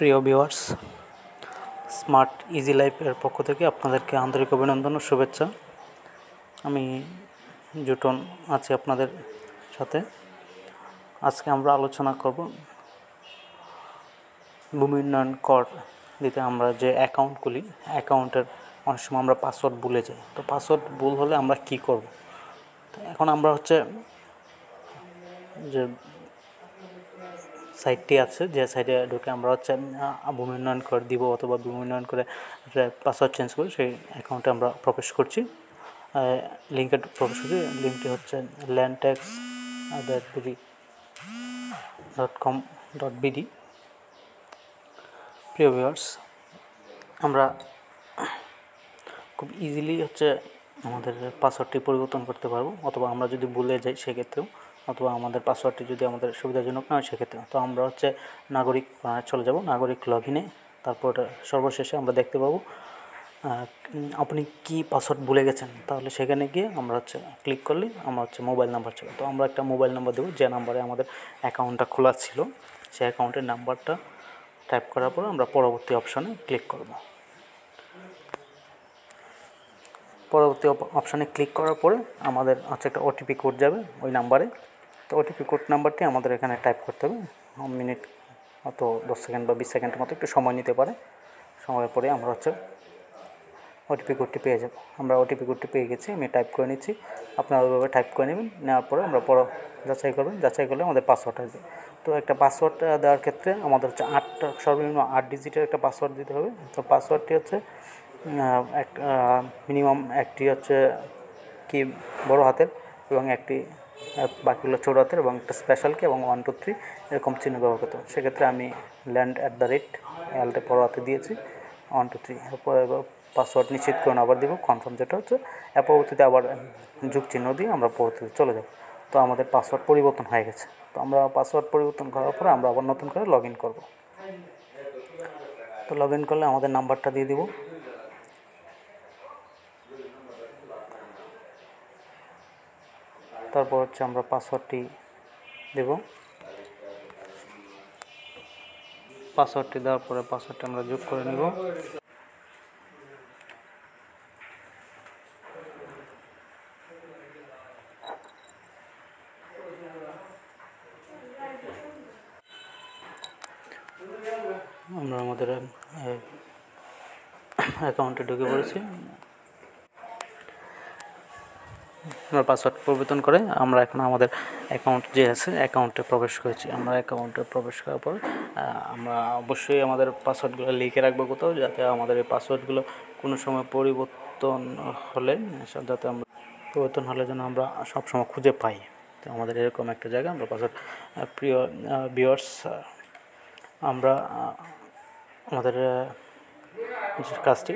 প্রিয় viewers, smart easy লাইফের পক্ষ থেকে আপনাদেরকে আন্তরিক অভিনন্দন ও শুভেচ্ছা। আমি জুটন আছি আপনাদের সাথে। আজকে আমরা আলোচনা করব ভূমি উন্নয়ন কর দিতে আমরা যে অ্যাকাউন্ট খুলি, অ্যাকাউন্টের অনেক সময় আমরা পাসওয়ার্ড ভুলে যাই। তো পাসওয়ার্ড ভুল হলে আমরা কি করব? তো এখন আমরা যে সাইটটি আছে, যে সাইটে ঢুকে আমরা ভূমি উন্নয়ন কর দিব অথবা ভূমি উন্নয়ন করে পাসওয়ার্ড চেঞ্জ করি, সেই অ্যাকাউন্টে আমরা প্রবেশ করছি। লিঙ্কে প্রবেশ করছি। লিঙ্কটি হচ্ছে landtax.bd.com.bd। প্রিয় ভিউয়ার্স, আমরা খুব ইজিলি আমাদের পাসওয়ার্ডটি পরিবর্তন করতে পারবো, অথবা আমরা যদি ভুলে যাই সেক্ষেত্রেও, অথবা আমাদের পাসওয়ার্ডটি যদি আমাদের সুবিধাজনক না হয় সেক্ষেত্রে। তো আমরা নাগরিক চলে যাব, নাগরিক লগ ইনে। তারপর সর্বশেষে আমরা দেখতে পাবো আপনি কি পাসওয়ার্ড ভুলে গেছেন। তাহলে সেখানে গিয়ে আমরা ক্লিক করলে আমরা মোবাইল নাম্বার চাই। তো আমরা একটা মোবাইল নাম্বার দেবো, যে নাম্বারে আমাদের অ্যাকাউন্টটা খোলা ছিল। সেই অ্যাকাউন্টের নাম্বারটা টাইপ করার পর আমরা পরবর্তী অপশানে ক্লিক করব। পরবর্তী অপশানে ক্লিক করার পরে আমাদের একটা ওটিপি কোড যাবে ওই নাম্বারে। তো ওটিপি কোড নাম্বারটি আমাদের এখানে টাইপ করতে হবে। মিনিট মতো 10 সেকেন্ড বা 20 সেকেন্ডের মতো একটু সময় নিতে পারে। সময়ের পরে আমরা ওটিপি কোডটি পেয়ে যাব। আমরা ওটিপি কোডটি পেয়ে গেছি, আমি টাইপ করে নিচ্ছি। আপনারা ওইভাবে টাইপ করে নেবেন। নেওয়ার পরে আমরা যাচাই করবেন। যাচাই করলে আমাদের পাসওয়ার্ড আসবে। তো একটা পাসওয়ার্ড দেওয়ার ক্ষেত্রে আমাদের সর্বনিম্ন 8 ডিজিটের একটা পাসওয়ার্ড দিতে হবে। তো পাসওয়ার্ডটি মিনিমাম একটি কি বড় হাতের এবং একটি বাকিগুলো ছোটো হাতের এবং একটা স্পেশাল কি এবং 1 2 3 এরকম চিহ্ন ব্যবহার করতে হবে। সেক্ষেত্রে আমি land@alতে বড় হাতে দিয়েছি 1 2 3। এরপর পাসওয়ার্ড নিশ্চিত করে আবার দেবো কনফার্ম, যেটা পরবর্তীতে আবার যোগ চিহ্ন দিয়ে আমরা পরবর্তীতে চলে যাব। তো আমাদের পাসওয়ার্ড পরিবর্তন হয়ে গেছে। তো আমরা পাসওয়ার্ড পরিবর্তন করার পরে আমরা আবার নতুন করে লগ ইন করব। তো লগ ইন করলে আমাদের নাম্বারটা দিয়ে দিব। তারপর আমরা পাসওয়ার্ডটি দেব। পাসওয়ার্ডটি দেওয়ার পরে পাসওয়ার্ডটি আমরা যোগ করে নেব। আমরা আমাদের অ্যাকাউন্টে ঢুকে পড়েছি। আমরা পাসওয়ার্ড পরিবর্তন করে আমরা এখন আমাদের অ্যাকাউন্ট যে আছে অ্যাকাউন্টে প্রবেশ করেছি। আমরা অ্যাকাউন্টে প্রবেশ করার পর আমরা অবশ্যই আমাদের পাসওয়ার্ডগুলো লিখে রাখবো কোথাও, যাতে আমাদের এই পাসওয়ার্ডগুলো কোনো সময় পরিবর্তন হলে যেন আমরা সবসময় খুঁজে পাই। তো আমাদের এরকম একটা জায়গা আমরা পাসওয়ার্ড। প্রিয় ভিউয়ার্স, আমরা আমাদের কাজটি